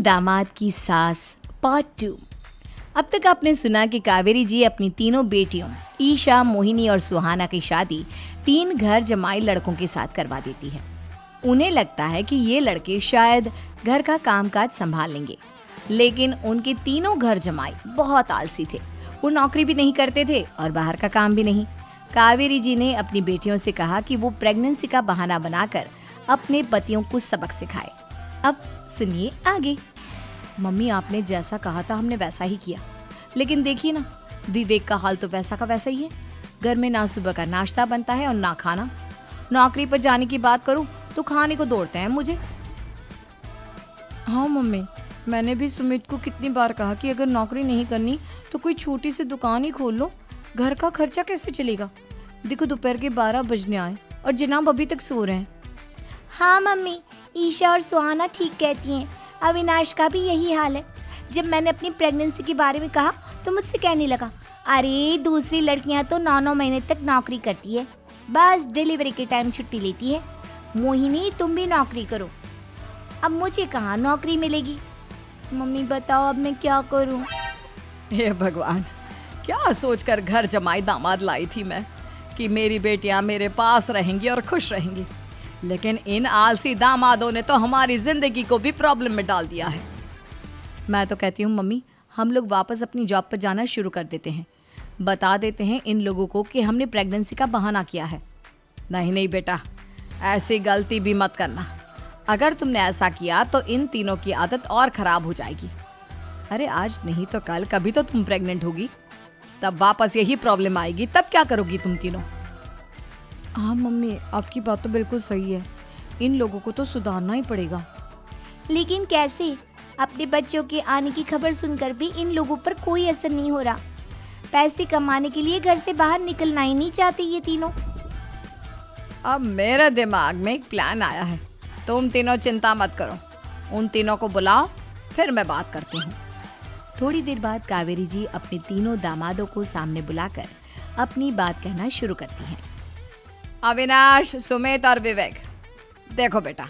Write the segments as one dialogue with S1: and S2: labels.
S1: दामाद की सास पार्ट 2। अब तक आपने सुना कि कावेरी जी अपनी तीनों बेटियों ईशा, मोहिनी और सुहाना की शादी 3 घर जमाई लड़कों के साथ करवा देती है। उन्हें लगता है कि ये लड़के शायद घर का कामकाज संभाल लेंगे, लेकिन उनके तीनों घर जमाई बहुत आलसी थे। वो नौकरी भी नहीं करते थे और बाहर का काम भी नहीं। कावेरी जी ने अपनी बेटियों से कहा कि वो प्रेगनेंसी का बहाना बनाकर अपने पतियों को सबक सिखाए। अब सुनिए आगे। मम्मी, आपने जैसा कहा था हमने वैसा ही किया, लेकिन देखिए ना, विवेक का हाल तो वैसा का वैसा ही है। घर में ना सुबह का नाश्ता बनता है और ना खाना। नौकरी पर जाने की बात करूं तो खाने को दौड़ते हैं मुझे। हाँ मम्मी, मैंने भी सुमित को कितनी बार कहा कि अगर नौकरी नहीं करनी तो कोई छोटी सी दुकान ही खोल लो, घर का खर्चा कैसे चलेगा। देखो दोपहर के 12 बजने आए और जनाब अभी तक सो रहे हैं।
S2: हाँ मम्मी, ईशा और सुहाना ठीक कहती हैं। अविनाश का भी यही हाल है। जब मैंने अपनी प्रेगनेंसी के बारे में कहा तो मुझसे कहने लगा, अरे दूसरी लड़कियां तो 9-9 महीने तक नौकरी करती है, बस डिलीवरी के टाइम छुट्टी लेती है। मोहिनी, तुम भी नौकरी करो। अब मुझे कहाँ नौकरी मिलेगी। मम्मी बताओ अब मैं क्या करूँ।
S1: हे भगवान, क्या सोचकर घर जमाई दामाद लाई थी मैं कि मेरी बेटियां मेरे पास रहेंगी और खुश रहेंगी, लेकिन इन आलसी दामादों ने तो हमारी जिंदगी को भी प्रॉब्लम में डाल दिया है। मैं तो कहती हूँ मम्मी, हम लोग वापस अपनी जॉब पर जाना शुरू कर देते हैं। बता देते हैं इन लोगों को कि हमने प्रेगनेंसी का बहाना किया है। नहीं नहीं बेटा, ऐसी गलती भी मत करना। अगर तुमने ऐसा किया तो इन तीनों की आदत और ख़राब हो जाएगी। अरे आज नहीं तो कल कभी तो तुम प्रेग्नेंट होगी, तब वापस यही प्रॉब्लम आएगी। तब क्या करोगी तुम तीनों। हाँ मम्मी, आपकी बात तो बिल्कुल सही है। इन लोगों को तो सुधारना ही पड़ेगा।
S2: लेकिन कैसे? अपने बच्चों के आने की खबर सुनकर भी इन लोगों पर कोई असर नहीं हो रहा। पैसे कमाने के लिए घर से बाहर निकलना ही नहीं चाहते ये तीनों।
S1: अब मेरे दिमाग में एक प्लान आया है। तुम तीनों चिंता मत करो, उन तीनों को बुलाओ, फिर मैं बात करती हूँ। थोड़ी देर बाद कावेरी जी अपने तीनों दामादों को सामने बुलाकर अपनी बात कहना शुरू करती हैं। अविनाश, सुमित और विवेक, देखो बेटा,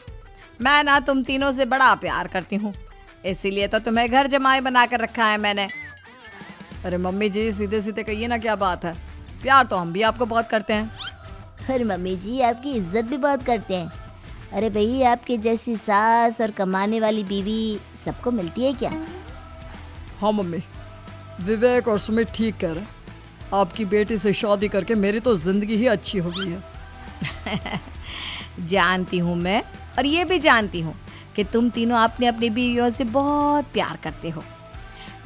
S1: मैं ना तुम तीनों से बड़ा प्यार करती हूँ, इसीलिए तो तुम्हें घर जमाई बना कर रखा है मैंने। अरे मम्मी जी, सीधे सीधे कहिए ना, क्या बात है। प्यार तो हम भी आपको बहुत करते हैं।
S2: अरे मम्मी जी, आपकी इज्जत भी बहुत करते हैं। अरे भाई, आपके जैसी सास और कमाने वाली बीवी सबको मिलती है क्या?
S3: हाँ मम्मी, विवेक और सुमित ठीक कह रहे हैं। आपकी बेटी से शादी करके मेरी तो जिंदगी ही अच्छी हो गई है।
S1: जानती हूँ मैं, और ये भी जानती हूँ कि तुम तीनों अपने अपनी बीवियों से बहुत प्यार करते हो।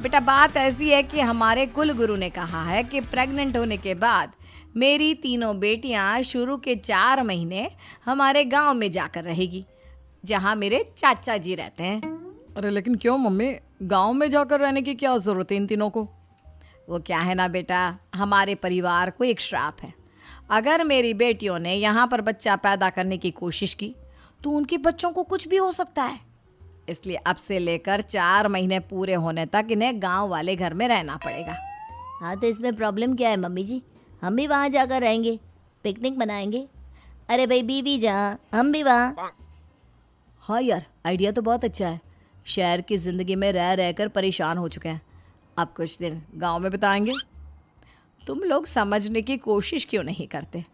S1: बेटा, बात ऐसी है कि हमारे कुल गुरु ने कहा है कि प्रेग्नेंट होने के बाद मेरी तीनों बेटियां शुरू के 4 महीने हमारे गांव में जाकर रहेगी, जहां मेरे चाचा जी रहते हैं।
S3: अरे लेकिन क्यों मम्मी, गांव में जाकर रहने की क्या ज़रूरत है इन तीनों को?
S1: वो क्या है ना बेटा, हमारे परिवार को एक श्राप है। अगर मेरी बेटियों ने यहाँ पर बच्चा पैदा करने की कोशिश की तो उनके बच्चों को कुछ भी हो सकता है। इसलिए अब से लेकर 4 महीने पूरे होने तक इन्हें गांव वाले घर में रहना पड़ेगा।
S2: हाँ तो इसमें प्रॉब्लम क्या है मम्मी जी? हम भी वहाँ जाकर रहेंगे, पिकनिक मनाएंगे। अरे भाई, बीवी जहाँ हम भी वहाँ।
S1: हाँ यार, आइडिया तो बहुत अच्छा है। शहर की ज़िंदगी में रह रहकर परेशान हो चुके हैं, अब कुछ दिन गांव में बिताएंगे। तुम लोग समझने की कोशिश क्यों नहीं करते?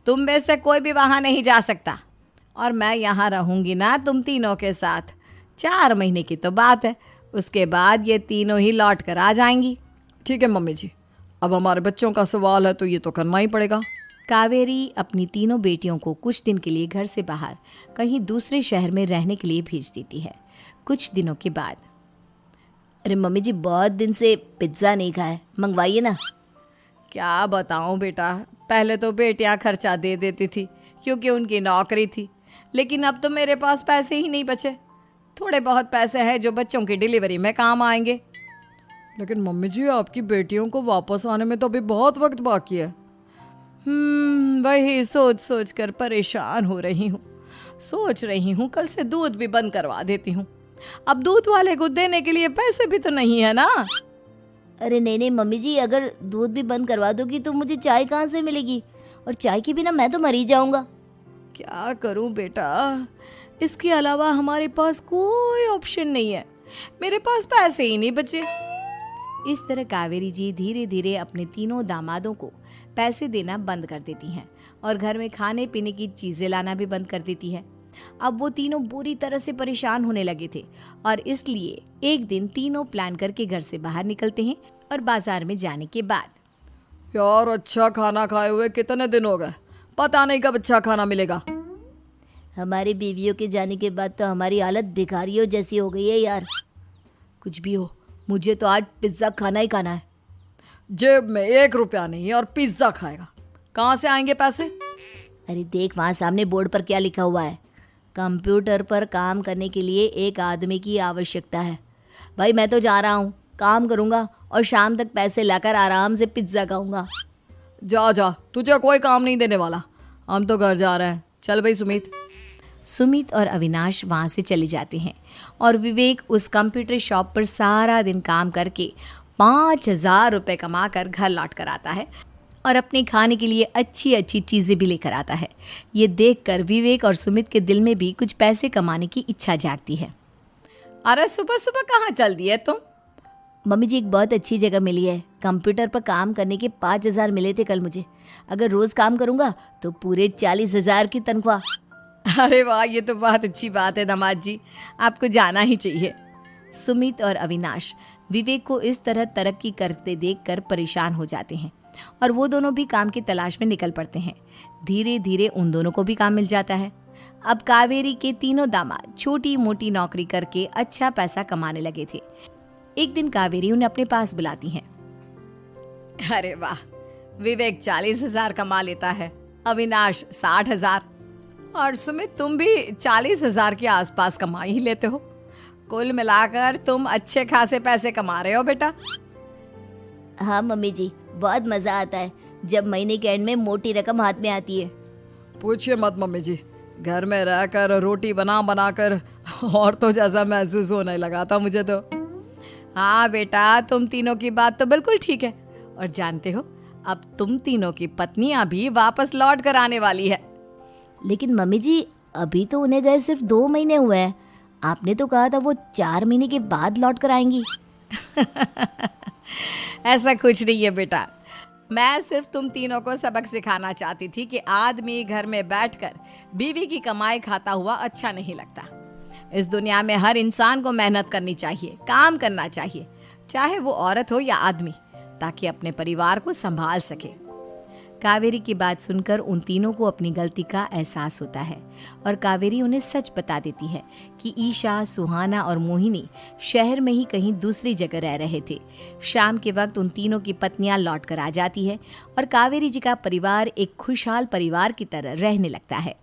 S1: तुम में से कोई भी वहाँ नहीं जा सकता, और मैं यहाँ रहूँगी ना तुम तीनों के साथ। 4 महीने की तो बात है, उसके बाद ये तीनों ही लौट कर आ जाएंगी।
S3: ठीक है मम्मी जी, अब हमारे बच्चों का सवाल है तो ये तो करना ही पड़ेगा।
S1: कावेरी अपनी तीनों बेटियों को कुछ दिन के लिए घर से बाहर कहीं दूसरे शहर में रहने के लिए भेज देती है। कुछ दिनों के बाद,
S2: अरे मम्मी जी, बहुत दिन से पिज्ज़ा नहीं खाया, मंगवाइए ना।
S1: क्या बताऊं बेटा, पहले तो बेटियां खर्चा दे देती थी क्योंकि उनकी नौकरी थी, लेकिन अब तो मेरे पास पैसे ही नहीं बचे। थोड़े बहुत पैसे हैं जो बच्चों की डिलीवरी में काम आएंगे।
S3: लेकिन मम्मी जी, आपकी बेटियों को वापस आने में तो अभी बहुत वक्त बाकी है।
S1: वही सोच सोच कर परेशान हो रही हूँ। सोच रही हूँ कल से दूध भी बंद करवा देती हूँ। अब दूध वाले को देने के लिए पैसे भी तो नहीं है ना।
S2: अरे नहीं नहीं मम्मी जी, अगर दूध भी बंद करवा दोगी तो मुझे चाय कहाँ से मिलेगी? और चाय के बिना मैं तो मर ही जाऊंगा।
S1: क्या करूं बेटा, इसके अलावा हमारे पास कोई ऑप्शन नहीं है। मेरे पास पैसे ही नहीं बचे। इस तरह कावेरी जी धीरे धीरे अपने तीनों दामादों को पैसे देना बंद कर देती हैं और घर में खाने पीने की चीजें लाना भी बंद कर देती है। अब वो तीनों बुरी तरह से परेशान होने लगे थे और इसलिए एक दिन तीनों प्लान करके घर से बाहर निकलते हैं और बाजार में जाने के बाद
S3: यार अच्छा खाना खाए हुए कितने दिन हो गए, पता नहीं कब अच्छा खाना मिलेगा।
S2: हमारी बीवियों के जाने के बाद तो हमारी हालत भिखारियों जैसी हो गई है यार।
S1: कुछ भी हो, मुझे तो आज पिज्ज़ा खाना ही खाना है।
S3: जेब में 1 रुपया नहीं और पिज्जा खाएगा, कहाँ से आएंगे पैसे?
S2: अरे देख वहाँ सामने बोर्ड पर क्या लिखा हुआ है, कंप्यूटर पर काम करने के लिए एक आदमी की आवश्यकता है। भाई मैं तो जा रहा हूँ, काम करूँगा और शाम तक पैसे लाकर आराम से पिज्ज़ा खाऊंगा।
S3: जा जा, तुझे कोई काम नहीं देने वाला, हम तो घर जा रहे हैं। चल भाई सुमित।
S1: सुमित और अविनाश वहाँ से चले जाते हैं और विवेक उस कंप्यूटर शॉप पर सारा दिन काम करके 5,000 रुपये कमा कर घर लौट कर आता है और अपने खाने के लिए अच्छी अच्छी चीज़ें भी लेकर आता है। ये देखकर विवेक और सुमित के दिल में भी कुछ पैसे कमाने की इच्छा जागती है। अरे सुबह सुबह कहाँ चल दिए तुम?
S2: मम्मी जी एक बहुत अच्छी जगह मिली है, कंप्यूटर पर काम करने के 5,000 मिले थे कल मुझे। अगर रोज़ काम करूँगा तो पूरे 40,000 की तनख्वाह।
S1: अरे वाह, ये तो बहुत अच्छी बात है दामाद जी, आपको जाना ही चाहिए। सुमित और अविनाश विवेक को इस तरह तरक्की करते देखकर परेशान हो जाते हैं और वो दोनों भी काम की तलाश में निकल पड़ते हैं। धीरे धीरे उन दोनों को भी काम मिल जाता है। अब कावेरी के तीनों दामाद छोटी मोटी नौकरी करके अच्छा पैसा कमाने लगे थे। एक दिन कावेरी उन्हें अपने पास बुलाती हैं। अरे वाह, विवेक 40,000 कमा लेता है, अविनाश 60,000 और सुमित तुम भी 40,000 के आसपास कमा ही लेते हो। कुल मिलाकर तुम अच्छे खासे पैसे कमा रहे हो बेटा।
S2: हाँ मम्मी जी, बहुत मज़ा आता है जब महीने के एंड में मोटी रकम हाथ में आती है।
S3: पूछिए मत मम्मी जी, घर में रहकर रोटी बना बना कर और तो जैसा महसूस होने लगा था मुझे तो।
S1: हाँ बेटा, तुम तीनों की बात तो बिल्कुल ठीक है और जानते हो अब तुम तीनों की पत्नियां भी वापस लौट कर आने वाली है।
S2: लेकिन मम्मी जी अभी तो उन्हें गए सिर्फ 2 महीने हुए हैं, आपने तो कहा था वो 4 महीने के बाद लौट कर आएंगी।
S1: ऐसा कुछ नहीं है बेटा, मैं सिर्फ तुम तीनों को सबक सिखाना चाहती थी कि आदमी घर में बैठकर बीवी की कमाई खाता हुआ अच्छा नहीं लगता। इस दुनिया में हर इंसान को मेहनत करनी चाहिए, काम करना चाहिए, चाहे वो औरत हो या आदमी, ताकि अपने परिवार को संभाल सके। कावेरी की बात सुनकर उन तीनों को अपनी गलती का एहसास होता है और कावेरी उन्हें सच बता देती है कि ईशा, सुहाना और मोहिनी शहर में ही कहीं दूसरी जगह रह रहे थे। शाम के वक्त उन तीनों की पत्नियां लौट कर आ जाती है और कावेरी जी का परिवार एक खुशहाल परिवार की तरह रहने लगता है।